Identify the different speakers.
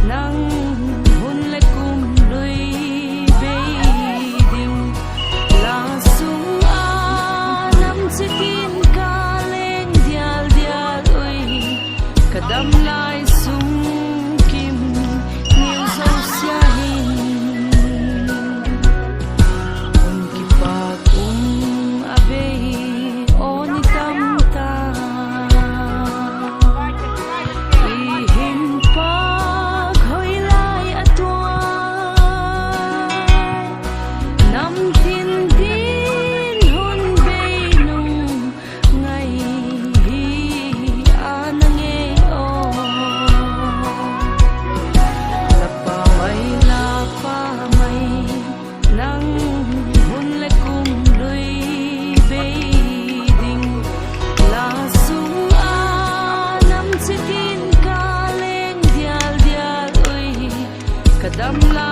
Speaker 1: nang hun le kum lui be ding la sung a nam chikin ka leng dial dial oi kadam lai sung kim niu zo sia hin on ki pa kum ave on tam ta kadam la